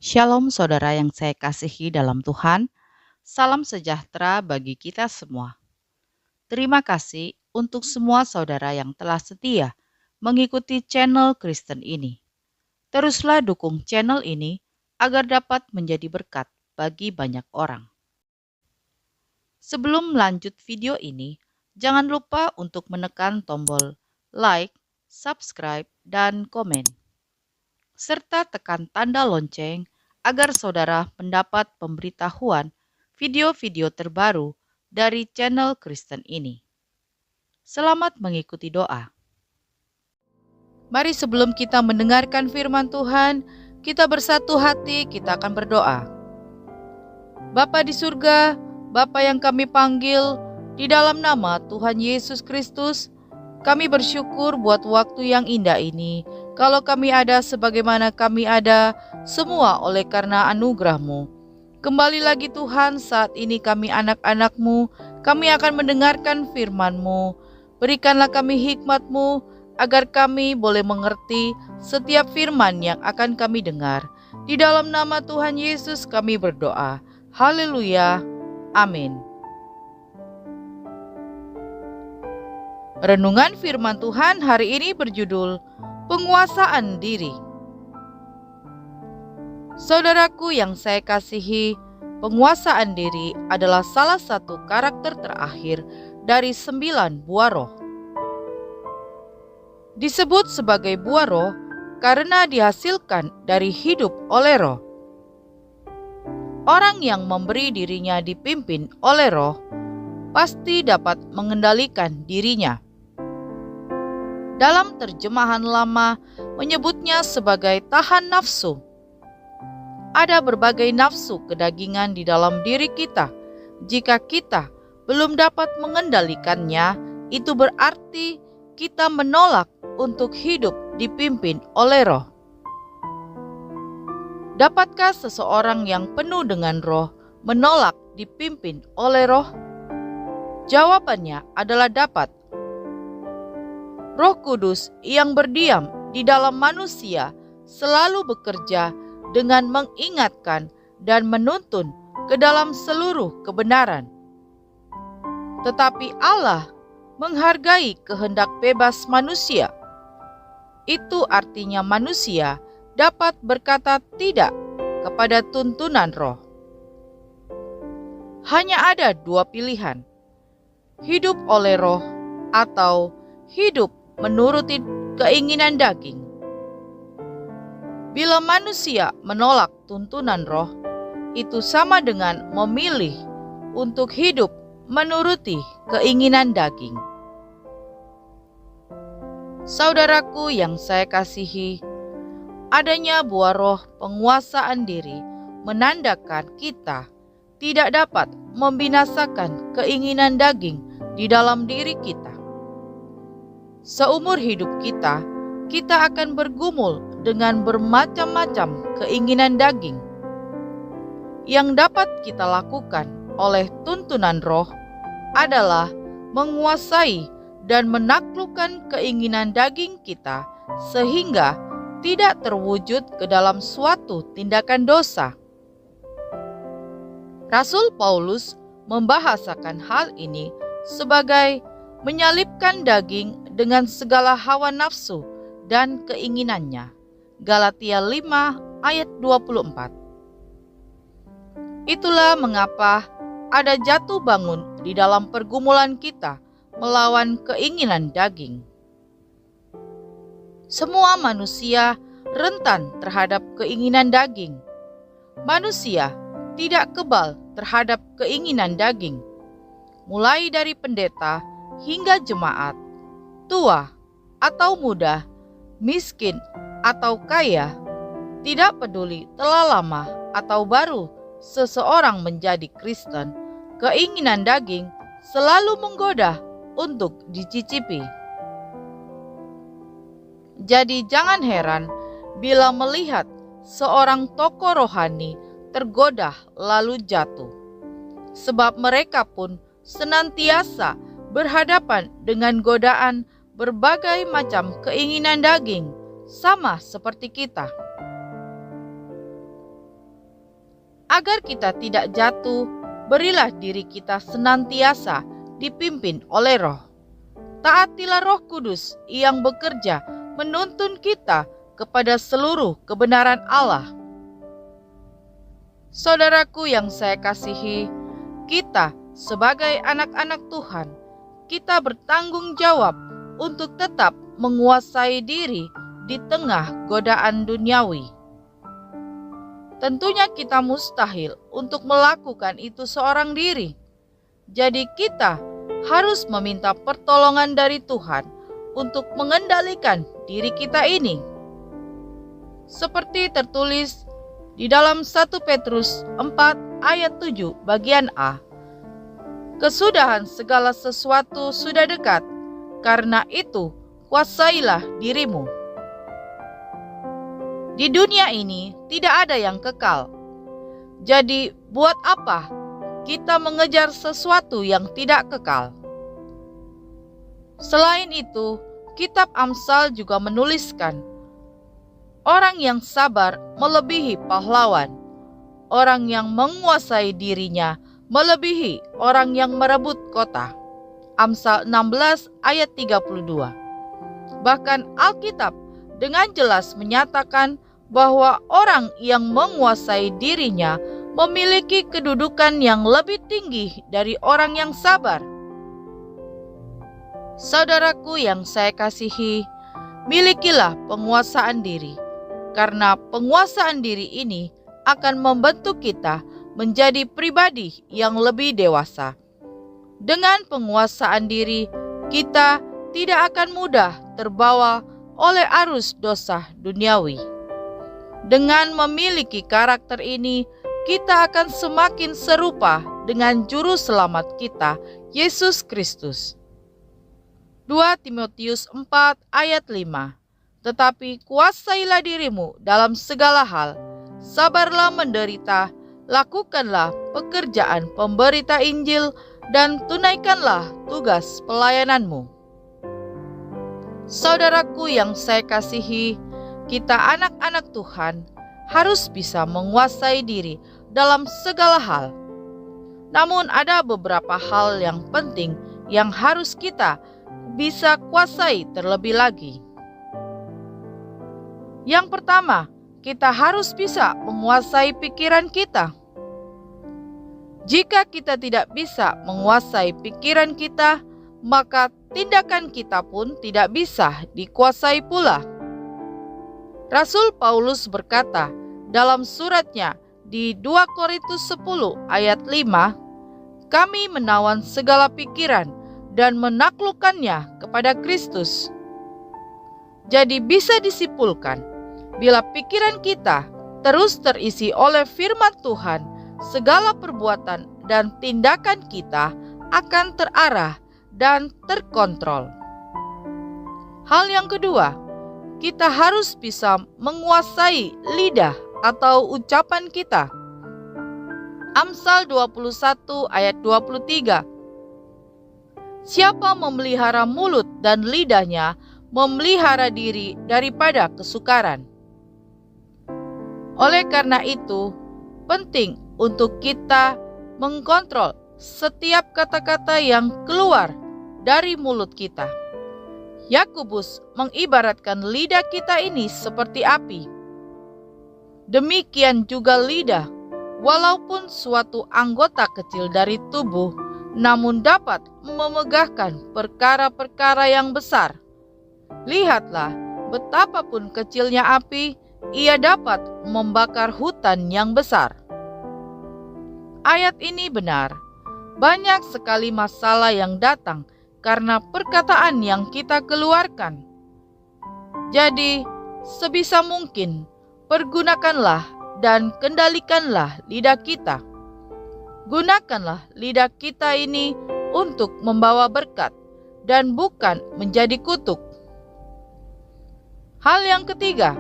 Shalom saudara yang saya kasihi dalam Tuhan, salam sejahtera bagi kita semua. Terima kasih untuk semua saudara yang telah setia mengikuti channel Kristen ini. Teruslah dukung channel ini agar dapat menjadi berkat bagi banyak orang. Sebelum lanjut video ini, jangan lupa untuk menekan tombol like, subscribe, dan komen, serta tekan tanda lonceng agar saudara mendapat pemberitahuan video-video terbaru dari channel Kristen ini. Selamat mengikuti doa. Mari sebelum kita mendengarkan firman Tuhan, kita bersatu hati, kita akan berdoa. Bapa di surga, Bapa yang kami panggil, di dalam nama Tuhan Yesus Kristus, kami bersyukur buat waktu yang indah ini. Kalau kami ada sebagaimana kami ada, semua oleh karena anugerah-Mu. Kembali lagi Tuhan, saat ini kami anak-anak-Mu, kami akan mendengarkan firman-Mu. Berikanlah kami hikmat-Mu, agar kami boleh mengerti setiap firman yang akan kami dengar. Di dalam nama Tuhan Yesus kami berdoa. Haleluya. Amin. Renungan firman Tuhan hari ini berjudul Penguasaan Diri. Saudaraku yang saya kasihi, penguasaan diri adalah salah satu karakter terakhir dari 9 buah roh. Disebut sebagai buah roh karena dihasilkan dari hidup oleh roh. Orang yang memberi dirinya dipimpin oleh roh pasti dapat mengendalikan dirinya. Dalam terjemahan lama menyebutnya sebagai tahan nafsu. Ada berbagai nafsu kedagingan di dalam diri kita. Jika kita belum dapat mengendalikannya, itu berarti kita menolak untuk hidup dipimpin oleh roh. Dapatkah seseorang yang penuh dengan roh menolak dipimpin oleh roh? Jawabannya adalah dapat. Roh Kudus yang berdiam di dalam manusia selalu bekerja dengan mengingatkan dan menuntun ke dalam seluruh kebenaran. Tetapi Allah menghargai kehendak bebas manusia. Itu artinya manusia dapat berkata tidak kepada tuntunan roh. Hanya ada 2 pilihan, hidup oleh roh atau hidup menuruti keinginan daging. Bila manusia menolak tuntunan roh, itu sama dengan memilih untuk hidup menuruti keinginan daging. Saudaraku yang saya kasihi, adanya buah roh penguasaan diri menandakan kita tidak dapat membinasakan keinginan daging di dalam diri kita. Seumur hidup kita akan bergumul dengan bermacam-macam keinginan daging. Yang dapat kita lakukan oleh tuntunan roh adalah menguasai dan menaklukkan keinginan daging kita sehingga tidak terwujud ke dalam suatu tindakan dosa. Rasul Paulus membahasakan hal ini sebagai menyalibkan daging dengan segala hawa nafsu dan keinginannya. Galatia 5 ayat 24. Itulah mengapa ada jatuh bangun di dalam pergumulan kita melawan keinginan daging. Semua manusia rentan terhadap keinginan daging. Manusia tidak kebal terhadap keinginan daging. Mulai dari pendeta hingga jemaat, tua atau muda, miskin atau kaya, tidak peduli telah lama atau baru seseorang menjadi Kristen, keinginan daging selalu menggoda untuk dicicipi. Jadi jangan heran bila melihat seorang tokoh rohani tergoda lalu jatuh, sebab mereka pun senantiasa berhadapan dengan godaan berbagai macam keinginan daging, sama seperti kita. Agar kita tidak jatuh, berilah diri kita senantiasa dipimpin oleh Roh. Taatilah Roh Kudus yang bekerja menuntun kita kepada seluruh kebenaran Allah. Saudaraku yang saya kasihi, kita sebagai anak-anak Tuhan, kita bertanggung jawab untuk tetap menguasai diri di tengah godaan duniawi. Tentunya kita mustahil untuk melakukan itu seorang diri. Jadi kita harus meminta pertolongan dari Tuhan untuk mengendalikan diri kita ini. Seperti tertulis di dalam 1 Petrus 4 ayat 7 bagian A. Kesudahan segala sesuatu sudah dekat, karena itu kuasailah dirimu. Di dunia ini tidak ada yang kekal. Jadi buat apa kita mengejar sesuatu yang tidak kekal? Selain itu, kitab Amsal juga menuliskan, orang yang sabar melebihi pahlawan, orang yang menguasai dirinya melebihi orang yang merebut kota. Amsal 16 ayat 32. Bahkan Alkitab dengan jelas menyatakan bahwa orang yang menguasai dirinya memiliki kedudukan yang lebih tinggi dari orang yang sabar. Saudaraku yang saya kasihi, milikilah penguasaan diri, karena penguasaan diri ini akan membentuk kita menjadi pribadi yang lebih dewasa. Dengan penguasaan diri, kita tidak akan mudah terbawa oleh arus dosa duniawi. Dengan memiliki karakter ini, kita akan semakin serupa dengan juru selamat kita, Yesus Kristus. 2 Timotius 4 ayat 5. Tetapi kuasailah dirimu dalam segala hal, sabarlah menderita, lakukanlah pekerjaan pemberita Injil, dan tunaikanlah tugas pelayananmu. Saudaraku yang saya kasihi, kita anak-anak Tuhan harus bisa menguasai diri dalam segala hal. Namun ada beberapa hal yang penting yang harus kita bisa kuasai terlebih lagi. Yang pertama, kita harus bisa menguasai pikiran kita. Jika kita tidak bisa menguasai pikiran kita, maka tindakan kita pun tidak bisa dikuasai pula. Rasul Paulus berkata dalam suratnya di 2 Korintus 10 ayat 5, kami menawan segala pikiran dan menaklukkannya kepada Kristus. Jadi bisa disimpulkan, bila pikiran kita terus terisi oleh firman Tuhan, segala perbuatan dan tindakan kita akan terarah dan terkontrol. Hal yang kedua, kita harus bisa menguasai lidah atau ucapan kita. Amsal 21 ayat 23. Siapa memelihara mulut dan lidahnya, memelihara diri daripada kesukaran. Oleh karena itu, penting untuk kita mengkontrol setiap kata-kata yang keluar dari mulut kita. Yakobus mengibaratkan lidah kita ini seperti api. Demikian juga lidah, walaupun suatu anggota kecil dari tubuh, namun dapat memegahkan perkara-perkara yang besar. Lihatlah, betapapun kecilnya api, ia dapat membakar hutan yang besar. Ayat ini benar. Banyak sekali masalah yang datang karena perkataan yang kita keluarkan. Jadi, sebisa mungkin, pergunakanlah dan kendalikanlah lidah kita. Gunakanlah lidah kita ini untuk membawa berkat dan bukan menjadi kutuk. Hal yang ketiga,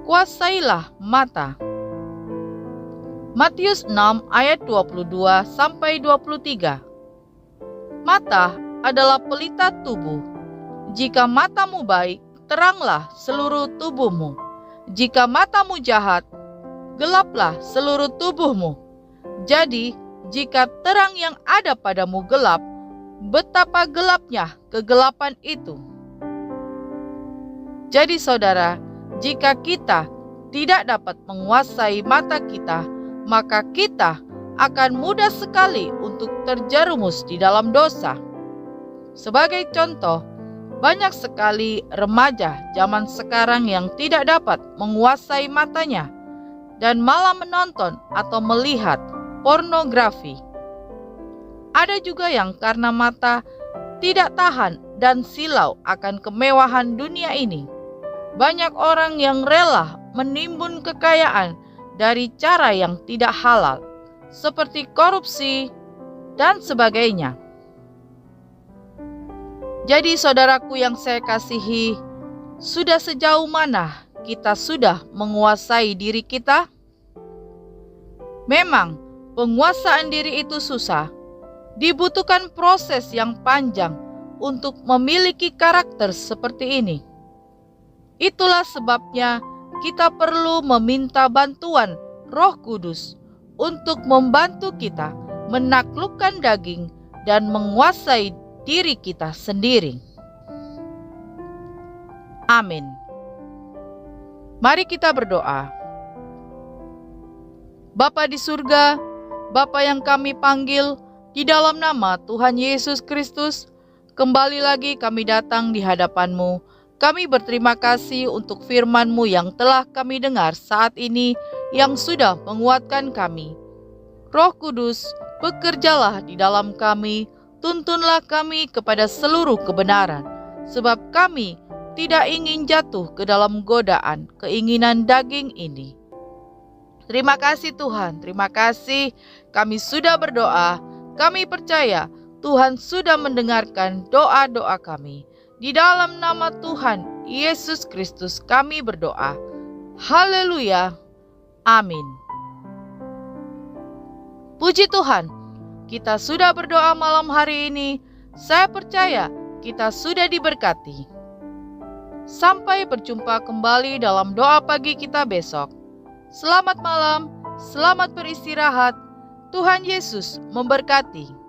kuasailah mata. Matius 6 ayat 22 sampai 23. Mata adalah pelita tubuh. Jika matamu baik, teranglah seluruh tubuhmu. Jika matamu jahat, gelaplah seluruh tubuhmu. Jadi, jika terang yang ada padamu gelap, betapa gelapnya kegelapan itu. Jadi saudara, jika kita tidak dapat menguasai mata kita, maka kita akan mudah sekali untuk terjerumus di dalam dosa. Sebagai contoh, banyak sekali remaja zaman sekarang yang tidak dapat menguasai matanya dan malah menonton atau melihat pornografi. Ada juga yang karena mata tidak tahan dan silau akan kemewahan dunia ini. Banyak orang yang rela menimbun kekayaan dari cara yang tidak halal, seperti korupsi dan sebagainya. Jadi saudaraku yang saya kasihi, sudah sejauh mana kita sudah menguasai diri kita? Memang penguasaan diri itu susah, dibutuhkan proses yang panjang untuk memiliki karakter seperti ini. Itulah sebabnya kita perlu meminta bantuan Roh Kudus untuk membantu kita menaklukkan daging dan menguasai diri kita sendiri. Amin. Mari kita berdoa. Bapa di surga, Bapa yang kami panggil, di dalam nama Tuhan Yesus Kristus, kembali lagi kami datang di hadapan-Mu. Kami berterima kasih untuk firman-Mu yang telah kami dengar saat ini, yang sudah menguatkan kami. Roh Kudus, bekerjalah di dalam kami, tuntunlah kami kepada seluruh kebenaran, sebab kami tidak ingin jatuh ke dalam godaan keinginan daging ini. Terima kasih Tuhan, terima kasih kami sudah berdoa, kami percaya Tuhan sudah mendengarkan doa-doa kami. Di dalam nama Tuhan Yesus Kristus kami berdoa. Haleluya. Amin. Puji Tuhan, kita sudah berdoa malam hari ini. Saya percaya kita sudah diberkati. Sampai berjumpa kembali dalam doa pagi kita besok. Selamat malam, selamat beristirahat. Tuhan Yesus memberkati.